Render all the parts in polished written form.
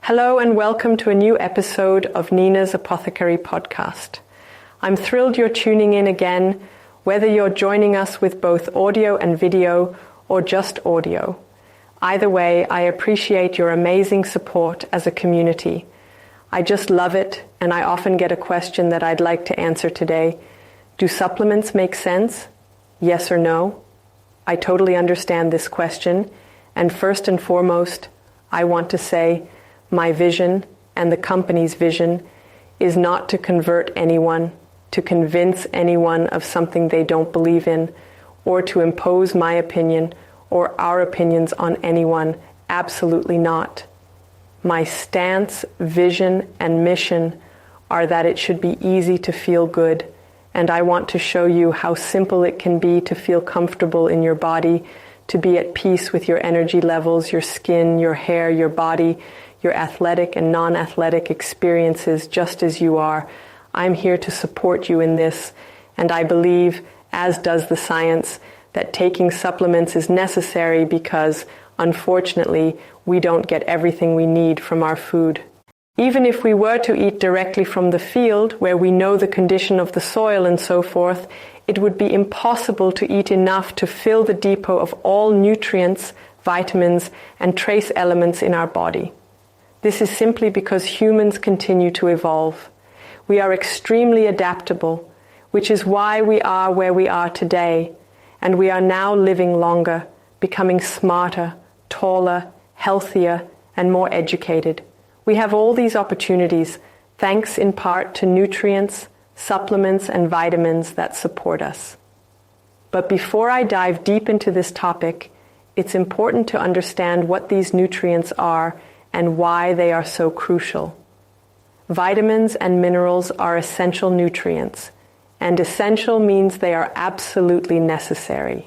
Hello and welcome to a new episode of Nina's Apothecary podcast. I'm thrilled you're tuning in again, whether you're joining us with both audio and video or just audio. Either way, I appreciate your amazing support as a community. I just love it, and I often get a question that I'd like to answer today. Do supplements make sense? Yes or no? I totally understand this question, and first and foremost, I want to say my vision and the company's vision is not to convert anyone, to convince anyone of something they don't believe in, or to impose my opinion or our opinions on anyone. Absolutely not. My stance, vision, and mission are that it should be easy to feel good, and I want to show you how simple it can be to feel comfortable in your body, to be at peace with your energy levels, your skin, your hair, your body, your athletic and non-athletic experiences just as you are. I'm here to support you in this, and I believe, as does the science, that taking supplements is necessary because, unfortunately, we don't get everything we need from our food. Even if we were to eat directly from the field, where we know the condition of the soil and so forth, it would be impossible to eat enough to fill the depot of all nutrients, vitamins, and trace elements in our body. This is simply because humans continue to evolve. We are extremely adaptable, which is why we are where we are today, and we are now living longer, becoming smarter, taller, healthier, and more educated. We have all these opportunities, thanks in part to nutrients, supplements, and vitamins that support us. But before I dive deep into this topic, it's important to understand what these nutrients are and why they are so crucial. Vitamins and minerals are essential nutrients, and essential means they are absolutely necessary.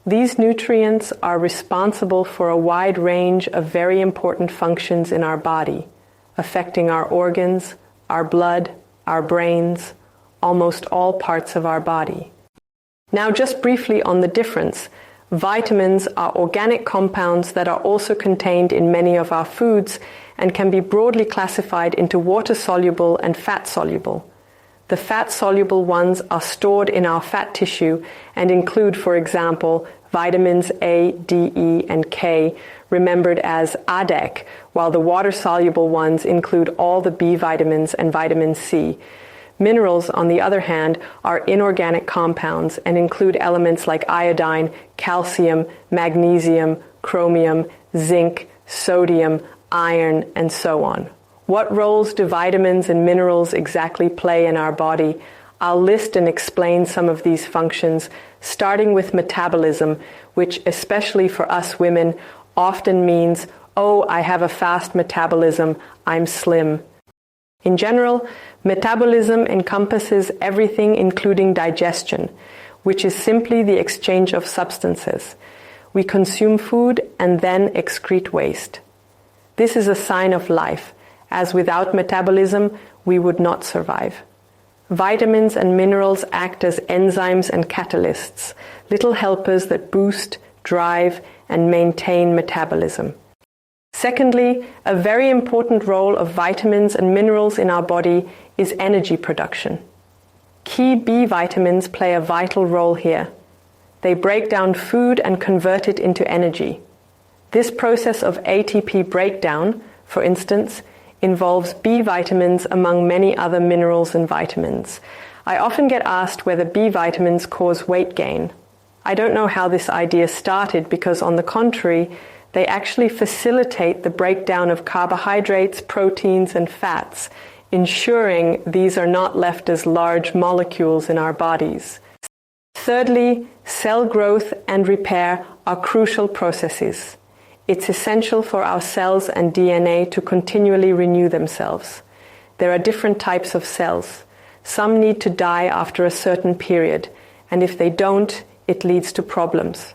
These nutrients are responsible for a wide range of very important functions in our body, affecting our organs, our blood, our brains, almost all parts of our body. Now, just briefly on the difference. Vitamins are organic compounds that are also contained in many of our foods and can be broadly classified into water-soluble and fat-soluble. The fat-soluble ones are stored in our fat tissue and include, for example, vitamins A, D, E, and K, remembered as ADEK, while the water-soluble ones include all the B vitamins and vitamin C. Minerals, on the other hand, are inorganic compounds and include elements like iodine, calcium, magnesium, chromium, zinc, sodium, iron, and so on. What roles do vitamins and minerals exactly play in our body? I'll list and explain some of these functions, starting with metabolism, which, especially for us women, often means, oh, I have a fast metabolism, I'm slim. In general, metabolism encompasses everything including digestion, which is simply the exchange of substances. We consume food and then excrete waste. This is a sign of life, as without metabolism, we would not survive. Vitamins and minerals act as enzymes and catalysts, little helpers that boost, drive, and maintain metabolism. Secondly, a very important role of vitamins and minerals in our body is energy production. Key B vitamins play a vital role here. They break down food and convert it into energy. This process of ATP breakdown, for instance, involves B vitamins among many other minerals and vitamins. I often get asked whether B vitamins cause weight gain. I don't know how this idea started because, on the contrary, they actually facilitate the breakdown of carbohydrates, proteins, and fats, ensuring these are not left as large molecules in our bodies. Thirdly, cell growth and repair are crucial processes. It's essential for our cells and DNA to continually renew themselves. There are different types of cells. Some need to die after a certain period, and if they don't, it leads to problems.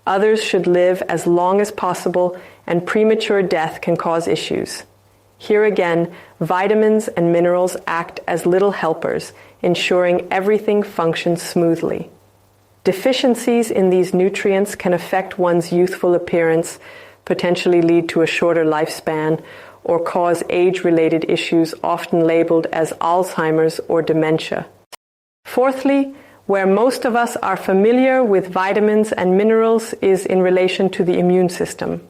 Others should live as long as possible, and premature death can cause issues. Here again, vitamins and minerals act as little helpers, ensuring everything functions smoothly. Deficiencies in these nutrients can affect one's youthful appearance, potentially lead to a shorter lifespan, or cause age-related issues often labeled as Alzheimer's or dementia. Fourthly, where most of us are familiar with vitamins and minerals is in relation to the immune system.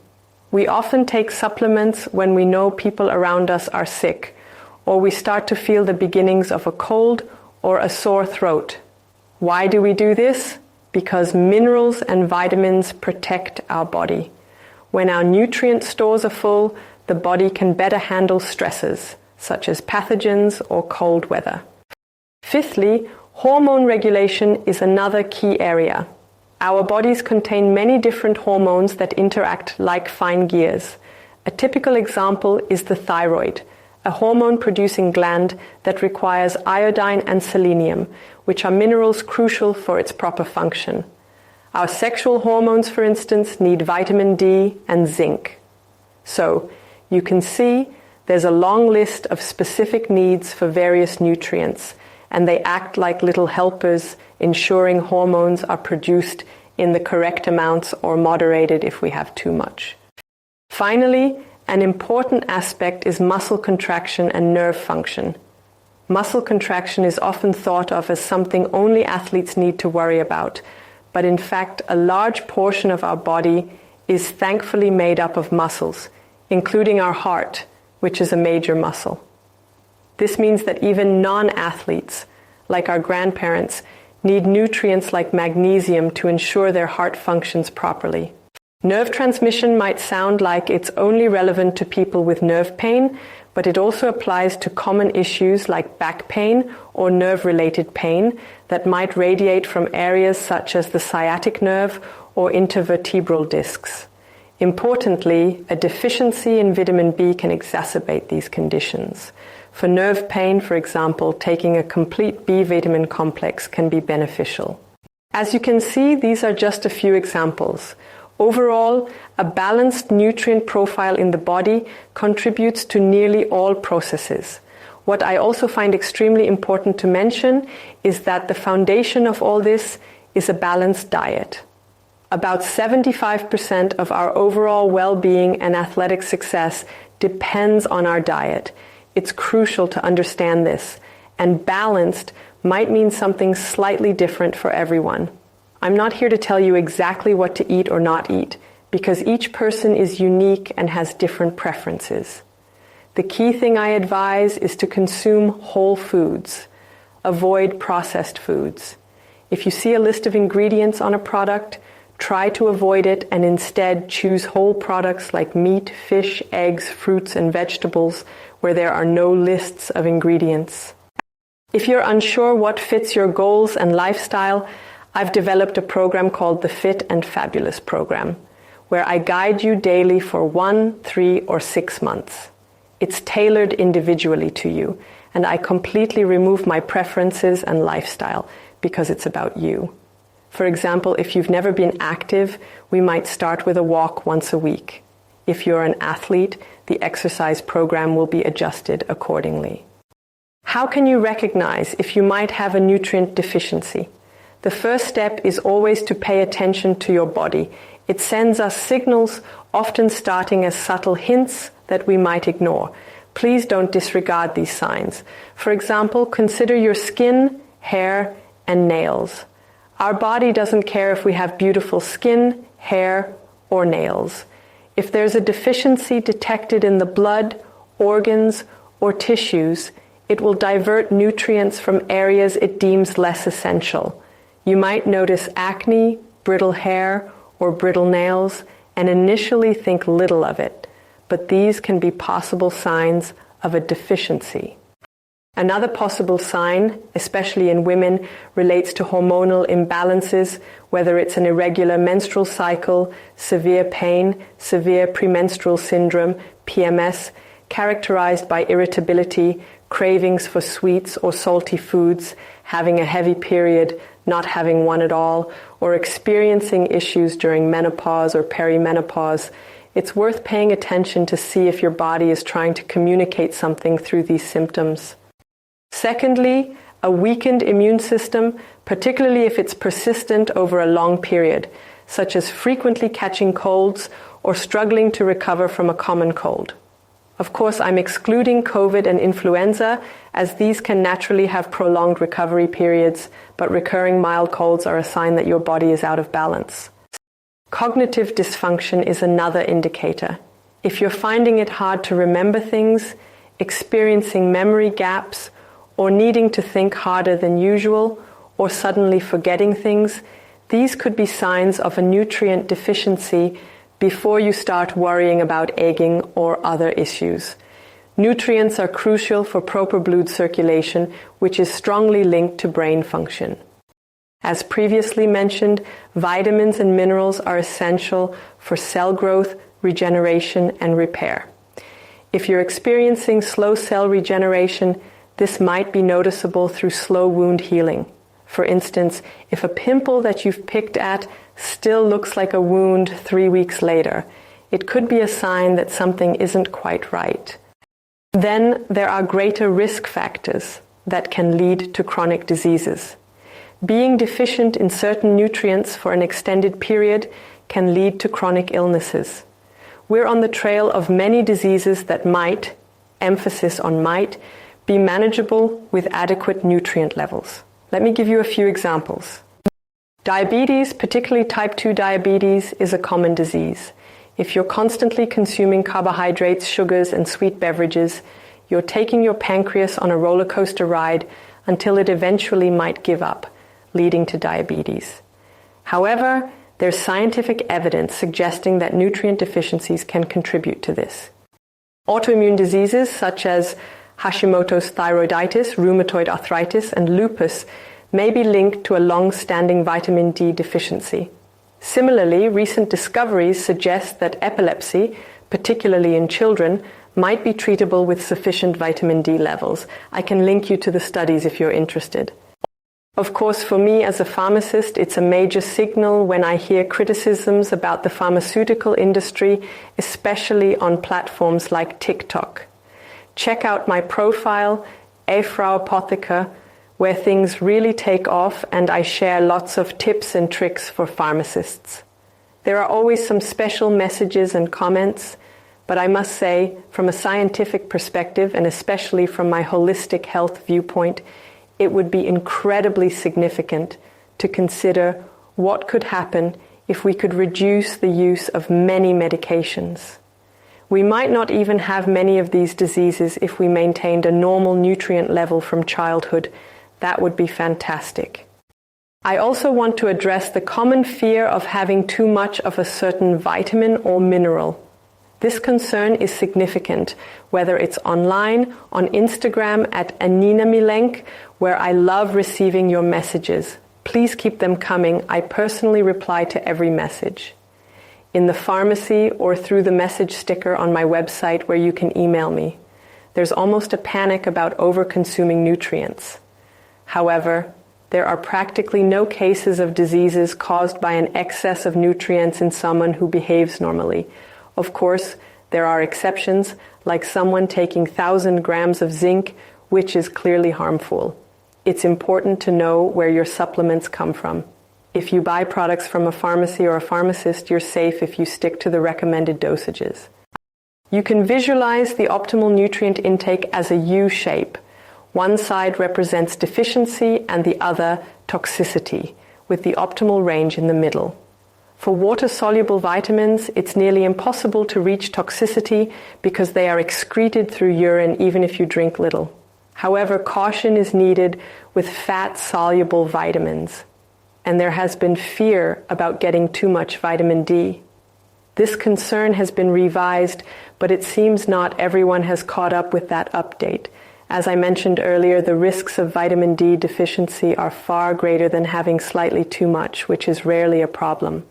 We often take supplements when we know people around us are sick, or we start to feel the beginnings of a cold or a sore throat. Why do we do this? Because minerals and vitamins protect our body. When our nutrient stores are full, the body can better handle stresses, such as pathogens or cold weather. Fifthly, hormone regulation is another key area. Our bodies contain many different hormones that interact like fine gears. A typical example is the thyroid, a hormone-producing gland that requires iodine and selenium, which are minerals crucial for its proper function. Our sexual hormones, for instance, need vitamin D and zinc. So, you can see there's a long list of specific needs for various nutrients, and they act like little helpers, ensuring hormones are produced in the correct amounts or moderated if we have too much. Finally, an important aspect is muscle contraction and nerve function. Muscle contraction is often thought of as something only athletes need to worry about, but in fact, a large portion of our body is thankfully made up of muscles, including our heart, which is a major muscle. This means that even non-athletes, like our grandparents, need nutrients like magnesium to ensure their heart functions properly. Nerve transmission might sound like it's only relevant to people with nerve pain, but it also applies to common issues like back pain or nerve-related pain that might radiate from areas such as the sciatic nerve or intervertebral discs. Importantly, a deficiency in vitamin B can exacerbate these conditions. For nerve pain, for example, taking a complete B vitamin complex can be beneficial. As you can see, these are just a few examples. Overall, a balanced nutrient profile in the body contributes to nearly all processes. What I also find extremely important to mention is that the foundation of all this is a balanced diet. About 75% of our overall well-being and athletic success depends on our diet. It's crucial to understand this, and balanced might mean something slightly different for everyone. I'm not here to tell you exactly what to eat or not eat, because each person is unique and has different preferences. The key thing I advise is to consume whole foods. Avoid processed foods. If you see a list of ingredients on a product, try to avoid it and instead choose whole products like meat, fish, eggs, fruits, and vegetables where there are no lists of ingredients. If you're unsure what fits your goals and lifestyle, I've developed a program called the Fit and Fabulous program, where I guide you daily for 1, 3, or 6 months. It's tailored individually to you, and I completely remove my preferences and lifestyle because it's about you. For example, if you've never been active, we might start with a walk once a week. If you're an athlete, the exercise program will be adjusted accordingly. How can you recognize if you might have a nutrient deficiency? The first step is always to pay attention to your body. It sends us signals, often starting as subtle hints that we might ignore. Please don't disregard these signs. For example, consider your skin, hair, and nails. Our body doesn't care if we have beautiful skin, hair, or nails. If there's a deficiency detected in the blood, organs, or tissues, it will divert nutrients from areas it deems less essential. You might notice acne, brittle hair, or brittle nails, and initially think little of it, but these can be possible signs of a deficiency. Another possible sign, especially in women, relates to hormonal imbalances, whether it's an irregular menstrual cycle, severe pain, severe premenstrual syndrome, PMS, characterized by irritability, cravings for sweets or salty foods, having a heavy period, not having one at all, or experiencing issues during menopause or perimenopause. It's worth paying attention to see if your body is trying to communicate something through these symptoms. Secondly, a weakened immune system, particularly if it's persistent over a long period, such as frequently catching colds or struggling to recover from a common cold. Of course, I'm excluding COVID and influenza, as these can naturally have prolonged recovery periods, but recurring mild colds are a sign that your body is out of balance. Cognitive dysfunction is another indicator. If you're finding it hard to remember things, experiencing memory gaps, or needing to think harder than usual, or suddenly forgetting things, these could be signs of a nutrient deficiency before you start worrying about aging or other issues. Nutrients are crucial for proper blood circulation, which is strongly linked to brain function. As previously mentioned, vitamins and minerals are essential for cell growth, regeneration, and repair. If you're experiencing slow cell regeneration, this might be noticeable through slow wound healing. For instance, if a pimple that you've picked at still looks like a wound 3 weeks later, it could be a sign that something isn't quite right. Then there are greater risk factors that can lead to chronic diseases. Being deficient in certain nutrients for an extended period can lead to chronic illnesses. We're on the trail of many diseases that might, emphasis on might, be manageable with adequate nutrient levels. Let me give you a few examples. Diabetes, particularly type 2 diabetes, is a common disease. If you're constantly consuming carbohydrates, sugars, and sweet beverages, you're taking your pancreas on a roller coaster ride until it eventually might give up, leading to diabetes. However, there's scientific evidence suggesting that nutrient deficiencies can contribute to this. Autoimmune diseases such as Hashimoto's thyroiditis, rheumatoid arthritis, and lupus may be linked to a long-standing vitamin D deficiency. Similarly, recent discoveries suggest that epilepsy, particularly in children, might be treatable with sufficient vitamin D levels. I can link you to the studies if you're interested. Of course, for me as a pharmacist, it's a major signal when I hear criticisms about the pharmaceutical industry, especially on platforms like TikTok. Check out my profile, Frau Apotheker, where things really take off and I share lots of tips and tricks for pharmacists. There are always some special messages and comments, but I must say, from a scientific perspective, and especially from my holistic health viewpoint, it would be incredibly significant to consider what could happen if we could reduce the use of many medications. We might not even have many of these diseases if we maintained a normal nutrient level from childhood. That would be fantastic. I also want to address the common fear of having too much of a certain vitamin or mineral. This concern is significant, whether it's online, on Instagram at Anina Milenk, where I love receiving your messages. Please keep them coming. I personally reply to every message. In the pharmacy or through the message sticker on my website where you can email me. There's almost a panic about over-consuming nutrients. However, there are practically no cases of diseases caused by an excess of nutrients in someone who behaves normally. Of course, there are exceptions, like someone taking 1,000 grams of zinc, which is clearly harmful. It's important to know where your supplements come from. If you buy products from a pharmacy or a pharmacist, you're safe if you stick to the recommended dosages. You can visualize the optimal nutrient intake as a U shape. One side represents deficiency and the other toxicity, with the optimal range in the middle. For water-soluble vitamins, it's nearly impossible to reach toxicity because they are excreted through urine even if you drink little. However, caution is needed with fat-soluble vitamins, and there has been fear about getting too much vitamin D. This concern has been revised, but it seems not everyone has caught up with that update. As I mentioned earlier, the risks of vitamin D deficiency are far greater than having slightly too much, which is rarely a problem.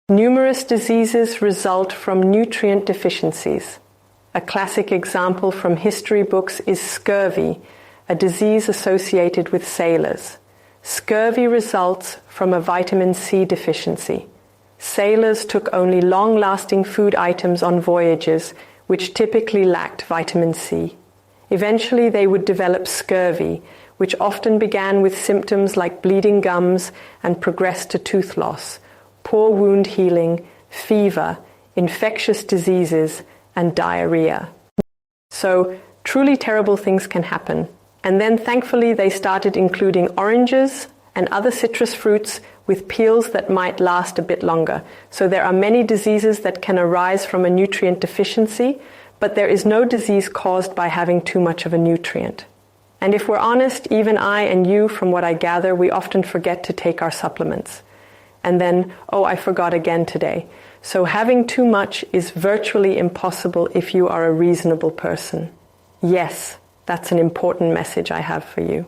Numerous diseases result from nutrient deficiencies. A classic example from history books is scurvy, a disease associated with sailors. Scurvy results from a vitamin C deficiency. Sailors took only long-lasting food items on voyages, which typically lacked vitamin C. Eventually, they would develop scurvy, which often began with symptoms like bleeding gums and progressed to tooth loss, poor wound healing, fever, infectious diseases, and diarrhea. So truly terrible things can happen. And then thankfully they started including oranges and other citrus fruits with peels that might last a bit longer. So there are many diseases that can arise from a nutrient deficiency, but there is no disease caused by having too much of a nutrient. And if we're honest, even I and you, from what I gather, we often forget to take our supplements. And then, oh, I forgot again today. So having too much is virtually impossible if you are a reasonable person. Yes, that's an important message I have for you.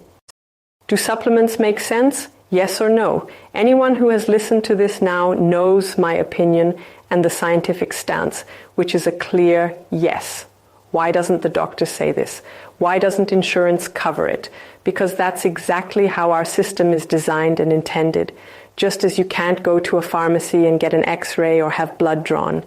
Do supplements make sense? Yes or no? Anyone who has listened to this now knows my opinion and the scientific stance, which is a clear yes. Why doesn't the doctor say this? Why doesn't insurance cover it? Because that's exactly how our system is designed and intended. Just as you can't go to a pharmacy and get an X-ray or have blood drawn.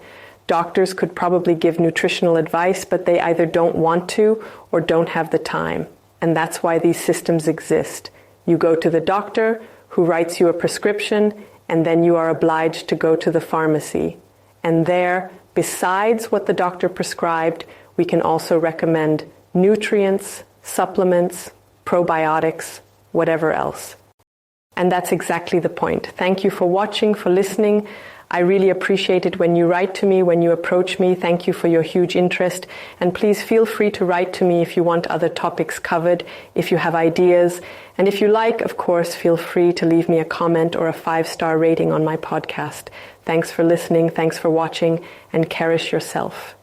Doctors could probably give nutritional advice, but they either don't want to or don't have the time. And that's why these systems exist. You go to the doctor, who writes you a prescription, and then you are obliged to go to the pharmacy. And there, besides what the doctor prescribed, we can also recommend nutrients, supplements, probiotics, whatever else. And that's exactly the point. Thank you for watching, for listening. I really appreciate it when you write to me, when you approach me. Thank you for your huge interest. And please feel free to write to me if you want other topics covered, if you have ideas. And if you like, of course, feel free to leave me a comment or a 5-star rating on my podcast. Thanks for listening, thanks for watching, and cherish yourself.